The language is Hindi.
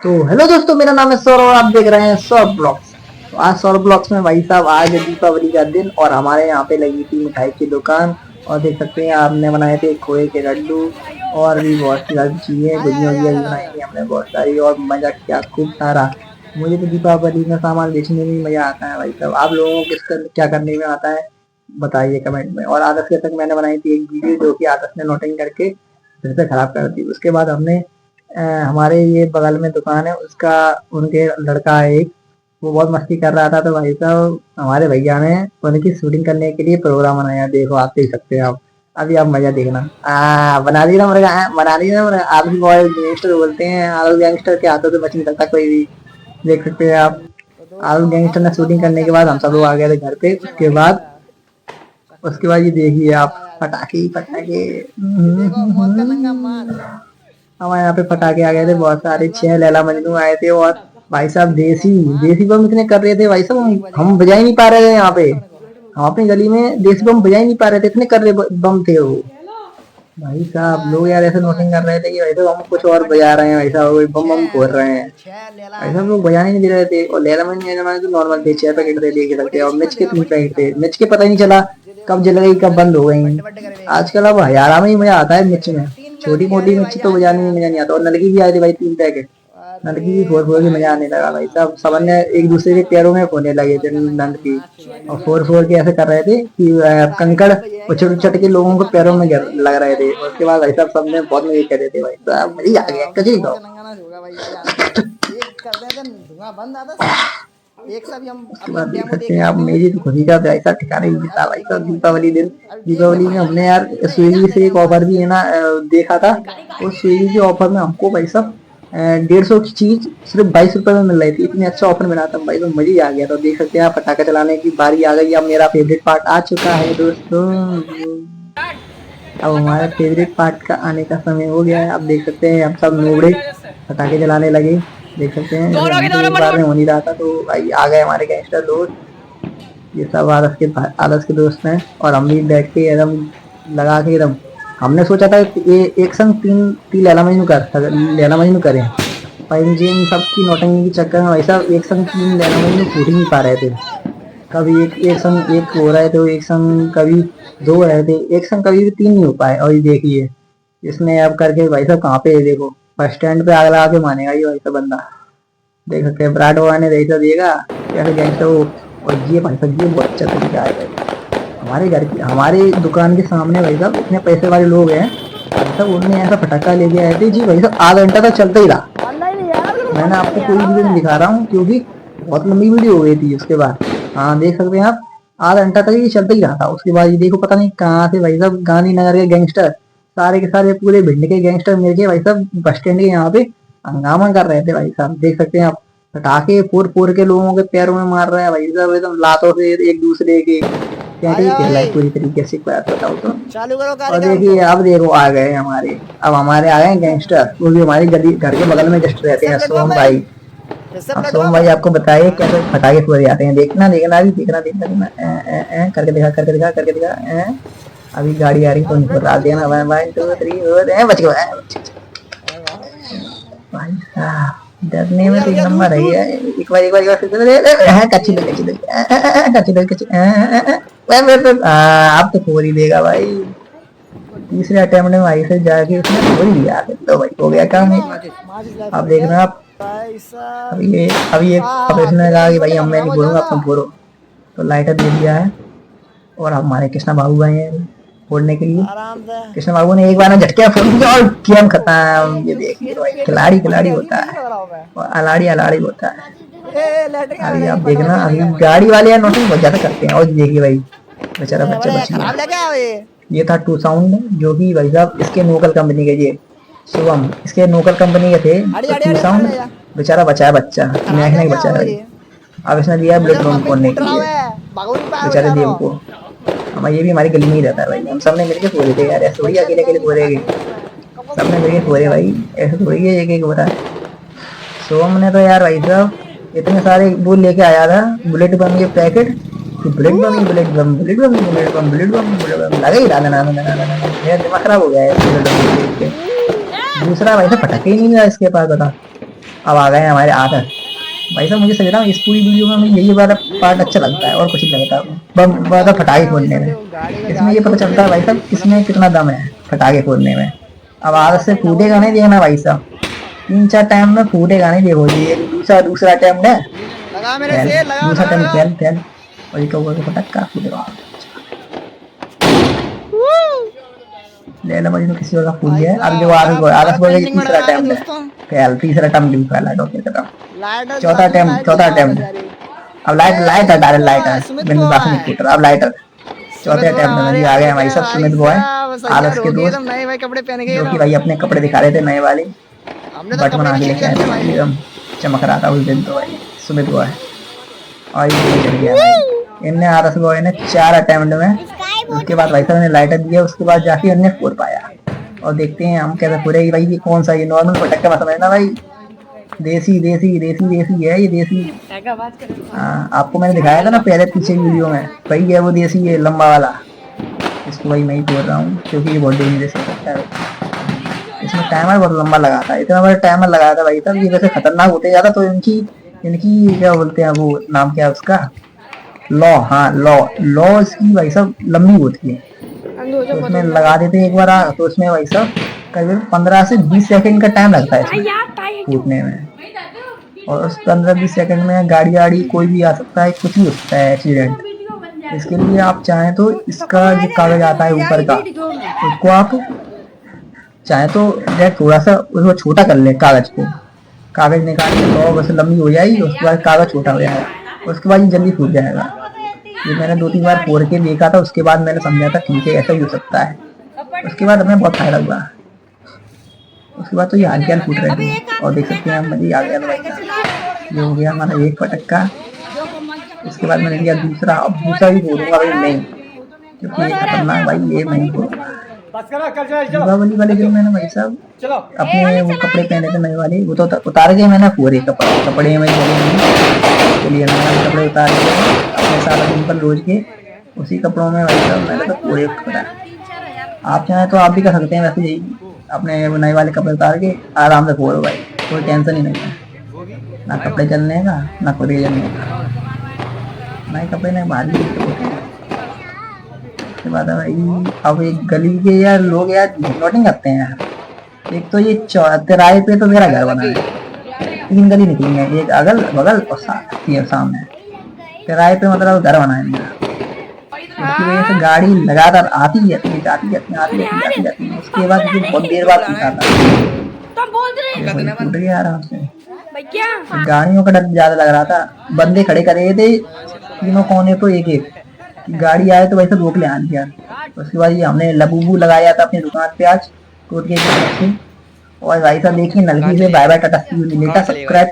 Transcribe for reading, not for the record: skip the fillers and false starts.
तो हेलो दोस्तों, मेरा नाम है सौरभ और आप देख रहे हैं सौरभ ब्लॉग्स। तो आज सौरभ ब्लॉग्स में भाई साहब आज है दीपावली का दिन और हमारे यहाँ पे लगी थी मिठाई की दुकान। और देख सकते हैं आपने बनाए थे खोए के लड्डू और भी बहुत सी सारी चीजें, गुजिया वुजिया भी बनाई थी हमने बहुत सारी और मजा किया खूब सारा। मुझे तो दीपावली में सामान बेचने में ही मजा आता है भाई साहब। आप लोगों को क्या करने में आता है बताइए कमेंट में। और आदर्श के तक मैंने बनाई थी एक वीडियो जो कि आदर्श ने नोटिंग करके फिर से खराब कर दी। उसके बाद हमने हमारे ये बगल में दुकान है उसका, उनके लड़का है एक, वो बहुत मस्ती कर रहा था तो भाई साहब हमारे भैया ने उनकी शूटिंग करने के लिए प्रोग्राम बनाया। देखो आप देख सकते हैं आप, अभी आप मजा देखना। बना दी ना मुर्गा, बना दी ना मुर्गा। आप भी बॉय गैंगस्टर बोलते हैं, आलू गैंगस्टर के हाथों से बच नहीं सकता कोई भी। देख सकते हैं आप, आलू गैंगस्टर ने शूटिंग करने के बाद हम सब लोग आ गए थे घर पे। उसके बाद ये देखिए आप, पटाखे ही पटाखे। हमारे यहाँ पे पटाखे आ गए थे बहुत सारे, 6 लैला मजनू आए थे। और भाई साहब देसी देसी बम इतने कर रहे थे भाई साहब, हम बजा ही नहीं पा रहे थे यहाँ पे। हम अपनी गली में देसी बम बजा ही नहीं पा रहे थे, इतने कर रहे बम थे वो। भाई साहब लोग यार ऐसे नोटिंग कर रहे थे कि भाई साहब हम कुछ और बजा रहे हैं, भाई साहब कोई बम बम फोड़ रहे हैं। भाई साहब लोग बजाने नहीं दे रहे थे। और लैला मजनू तो नॉर्मल थे, 6 पैकेट थे देख सकते हैं। और मिर्च के 3 पैकेट थे, मिर्च के पता ही नहीं चला कब जल गई कब बंद हो गई। आजकल अब हजारा में ही मजा आता है मिर्च में, छोटी मोटी मिर्ची तो बजाने में मजा नहीं आता। और नलकी भी आए थे भाई 3 पैकेट, नलकी भी फोड़ फोड़ के मजा आने लगा भाई साहब। सबन ने एक दूसरे के पैरों में फोड़ने लगे थे नलकी, और फोड़ फोड़ के ऐसे कर रहे थे कि कंकड़ उछल उछल के लोगों को पैरों में लग रहे थे। उसके बाद भाई साहब सबने बहुत मजे कर रहे थे भाई साहब, मजा आ गया कजी को। उसके बाद देख सकते हैं आप, मेरी तो खुशी का ऐसा ठिकाना ही नहीं था भाई साहब दीपावली दिन। दीपावली में हमने यार स्विगी से एक ऑफर भी है ना देखा था। उस स्विगी के ऑफर में हमको भाई साहब 150 की चीज सिर्फ 22 रुपए में मिल रही थी। इतने अच्छा ऑफर मिला था भाई, तो मजा ही आ गया। तो देख सकते हैं आप, पटाखे चलाने की बारी आ गई। अब मेरा फेवरेट पार्ट आ चुका है दोस्तों। अब हमारे फेवरेट पार्ट का आने का समय हो गया है। आप देख सकते हैं हम सब नोबड़े पटाखे जलाने लगे। देख सकते हैं जैसे एक बार में हो नहीं रहा था, तो भाई आ गए हमारे गैंगस्टर दोस्त। ये सब आदर्श के दोस्त हैं। और हम भी बैठ के एकदम लगा के एकदम, हमने सोचा था कि ये एक संग तीन तीन लैला मजनू करें, पर इन सब की नौटंकी के चक्कर में भाई साहब एक संग 3 लैला मजनू फूट ही नहीं पा रहे थे। कभी एक संग एक हो रहे थे, एक संग कभी 2 रहे थे, एक संग कभी भी 3 नहीं हो पाए। और ये देखिए इसने अब करके भाई साहब कहाँ पे है देखो, बस स्टैंड पे आग लगा के मानेगा ये भाई साहब बंदा। देख सकते हैं ब्राड ने देखा देगा कैसे गैंगस्टर वो। और ये भाई साहब ये बहुत अच्छा तरीका है भाई। हमारे घर की हमारे दुकान के सामने भाई साहब इतने पैसे वाले लोग हैं भाई साहब, उनने ऐसा पटाखा लेके आए थे जी भाई साहब, आधा घंटा तक चलता ही रहा। मैंने आपको कोई वीडियो नहीं दिखा रहा हूँ क्योंकि बहुत लंबी वीडियो हो गई थी। उसके बाद हाँ देख सकते हैं आप, आधा घंटा तक ये चलता ही रहा था। उसके बाद ये देखो पता नहीं कहाँ से भाई साहब गांधीनगर के गैंगस्टर, सारे के सारे पूरे भिंड के गैंगस्टर मिलके भाई साहब बस स्टैंड के यहाँ पे हंगामा कर रहे थे भाई साहब। देख सकते हैं आप, पटाखे फोड़ फोड़ के लोगों के पैरों में मार रहे हैं भाई साहब, एकदम लातों से एक दूसरे के। क्या ही खेल है पूरी तरीके से, बात बताओ तो। चालू करो और कार्यक्रम देखिए को। अब देखो आ गए हमारे, अब हमारे आ गए गैंगस्टर, वो भी हमारी गली घर के बगल में जस्ट रहते हैं, सोम भाई। अब सोम भाई आपको बताइए कैसे पटाखे फोड़े जाते हैं। देखना देखना अभी, देखना देखना देखना, करके दिखा करके दिखा करके दिखा। अभी गाड़ी आ रही तो उनको डाल देना। 1 2 3 बच गए भाई साहब। डरने में तो एक नंबर है। एक बार फिर से कच्ची दे कच्ची दे कच्ची दे कच्ची। आप तो फोड़ ही देगा भाई। तीसरे अटेम्प्ट में भाई से जाके उसने फोड़ ही दिया। तो भाई हो गया काम। आप देख रहे हो आप, अब इसने कहा कि भाई अब मैं नहीं फोड़ूंगा, अब तुम फोड़ो। तो लाइटर दे दिया है। और हमारे कृष्णा बाबू आए हैं फोड़ने के लिए। कृष्ण बाबू ने एक बार में झटके फोड़ दिया और गेम खत्म। ये देखिए भाई, खिलाड़ी खिलाड़ी होता है और अलाड़ी अलाड़ी होता है। अभी आप देखना, अभी गाड़ी वाले यार नोटिंग बहुत ज्यादा करते हैं। और देखिए भाई बेचारा बच्चा बच गया। ये था टू साउंड, जो कि भाई साहब इसके नोकल कंपनी के, ये शुभम इसके नोकल कंपनी के थे। तो टू साउंड बेचारा बचा है, बच्चा महकने का बच्चा है भाई। अब इसने दिया ब्लड ड्रोन फोड़ने के लिए बेचारे देव को। हमारे ये भी हमारी गली में ही रहता है भाई, हम सबने मिलके फोड़े थे यार, ऐसे थोड़ी अकेले अकेले फोड़ेगे, सबने मिलके फोड़े भाई, ऐसे थोड़ी है एक एक हो रहा है। सोम ने तो यार भाई साहब इतने सारे वो लेके आया था बुलेट बम के पैकेट, बुलेट बम ही bullet bomb bullet bomb bullet bomb bullet bomb bullet bomb लगा ही रहा। मेरा दिमाग खराब हो गया है बुलेट बम देख के। दूसरा भाई साहब पटाखे ही नहीं मिला इसके पास, बता अब आ गए हमारे आदत। भाई साहब मुझे सच रहा हूँ इस पूरी वीडियो में मुझे यही वाला पार्ट अच्छा लगता है और कुछ नहीं लगता। बम वाला पटाखे फोड़ने में इसमें ये पता चलता है भाई साहब इसमें कितना दम है पटाखे फोड़ने में। अब आदत से फूटेगा नहीं देखना भाई साहब, 3-4 टाइम में फूटेगा नहीं। देखो ये दूसरा दूसरा टाइम है, दूसरा टाइम फैल फैल और ये तो पटक्का फूटेगा। ले लो मुझे तो किसी और का फूल गया। अब जो आदत बोलेगी तीसरा टाइम है, फैल तीसरा टाइम भी फैला डॉ के खत्म। चौथा टाइम अब लाइट लाइट हटा रहे लाइटर बिंदु बात नहीं फूट रहा। अब लाइटर चौथे टाइम में जी आ गए हमारी सब सुमित बॉय आलस के दोस्त जो कि भाई अपने कपड़े दिखा रहे थे नए वाले बट बना के लेके आए थे एकदम चमक रहा था उस दिन तो भाई सुमित बॉय। और ये चल गया भाई इनने आलस बॉय ने 4 अटेम्प्ट में, उसके बाद भाई साहब ने लाइटर दिया, उसके बाद जाके उन्हें फोड़ पाया। और देखते हैं हम कैसे फोड़ेगी भाई। ये कौन सा ये नॉर्मल पटक्का मत समझना भाई, देसी देसी देसी देसी है ये देसी। हाँ आपको मैंने दिखाया था ना पहले पीछे वीडियो में, वही है वो देसी है लंबा वाला। इसको भाई मैं ही बोल रहा हूँ क्योंकि ये बहुत डेंजरस हो सकता है। इसमें टाइमर बहुत लंबा लगा था, इतना बड़ा टाइमर लगाया था भाई साहब। ये वैसे खतरनाक होते जाता तो इनकी इनकी क्या बोलते हैं वो नाम क्या है उसका, लॉ। हाँ लॉ लॉ इसकी भाई साहब लंबी होती है तो उसमें लगा देते हैं एक बार तो उसमें भाई साहब करीबन 15 से 20 सेकंड का टाइम लगता है इसमें फूटने में। और उस 15-20 सेकंड में गाड़ी आड़ी कोई भी आ सकता है, कुछ भी हो सकता है एक्सीडेंट। इसके लिए आप चाहें तो इसका जो कागज आता है ऊपर का उसको आप चाहे तो थोड़ा सा उसको छोटा कर ले कागज को, कागज निकाल के तो बस लंबी हो जाएगी, उसके बाद कागज छोटा हो जाएगा, उसके बाद ये जल्दी फूट जाएगा। ये मैंने 2-3 बार फोड़ के देखा था, उसके बाद मैंने समझा था ठीक है ऐसा ही हो सकता है। उसके बाद हमें बहुत फायदा हुआ। उसके बाद तो ये हल्के फूट रहे थे और देख सकते हैं हम मज़े आ गया भाई। ये हो गया हमारा एक पटक्का। उसके बाद मैंने लिया दूसरा, अब दूसरा भी फोड़ूंगा भाई नहीं क्योंकि ये खतरनाक भाई ये नहीं फोड़ूंगा। दीपावली वाले दिन मैंने भाई साहब अपने वो कपड़े पहने थे नए वाले, वो तो उतार के मैंने पूरे कपड़े में चलिए मैंने कपड़े उतार के अपने साथ सिंपल रोज के उसी कपड़ों में भाई साहब मैंने तो पूरे कपड़ा। आप चाहें तो आप भी कर सकते हैं वैसे यही, अपने वो नए वाले कपड़े उतार के आराम से फोड़ो भाई, कोई टेंशन ही नहीं है ना कपड़े चलने का ना खुद ही चलने का। नए कपड़े नहीं भारी के बाद भाई अब एक गली के यार लोग यार नोटिंग करते हैं यार। एक तो ये तिराहे पे तो मेरा घर बना है, 3 गली निकली है, एक अगल बगल और सामने तिराहे पे मतलब घर बना है मेरा। उसकी वजह से गाड़ी लगातार आती जाती है। उसके बाद मुझे बहुत देर बाद टूटा था, टूट गया आराम से। गाड़ियों का डर ज्यादा लग रहा था, बंदे खड़े करे थे तीनों कोने तो एक एक गाड़ी आए तो वैसे रोक ले आने यार। उसके बाद ये हमने लबूबू लगाया था अपनी दुकान पे आज टूट के। और भाई साहब देखिए नलकी से bye bye tata see you later subscribe